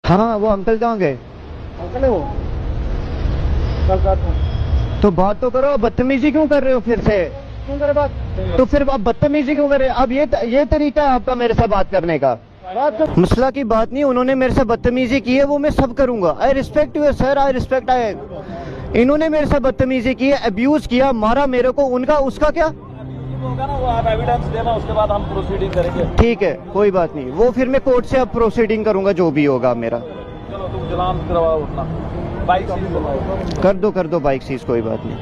हाँ वो अंकल कहाँ गए? अंकल है वो, कल रात को। तो बात तो करो, बदतमीजी क्यों कर रहे हो फिर से? क्यों करे बात? तो फिर आप बदतमीजी क्यों कर रहे हो? अब ये तरीका है आपका मेरे से बात करने का? बात कर। मसला की बात नहीं, उन्होंने मेरे से बदतमीजी की है, वो मैं सब करूंगा। I respect you sir, I respect. इन्होंने मेरे से बदतमीजी की है, अब्यूज किया, मारा मेरे को, उनका उसका क्या होगा ना, वो आप एविडेंस देना, उसके बाद हम प्रोसीडिंग करेंगे। ठीक है, कोई बात नहीं, वो फिर मैं कोर्ट से अब प्रोसीडिंग करूंगा जो भी होगा मेरा। चलो तुम चालान करवाओ अपना, बाइक सीज करवाओ। कर दो बाइक सीज, कोई बात नहीं।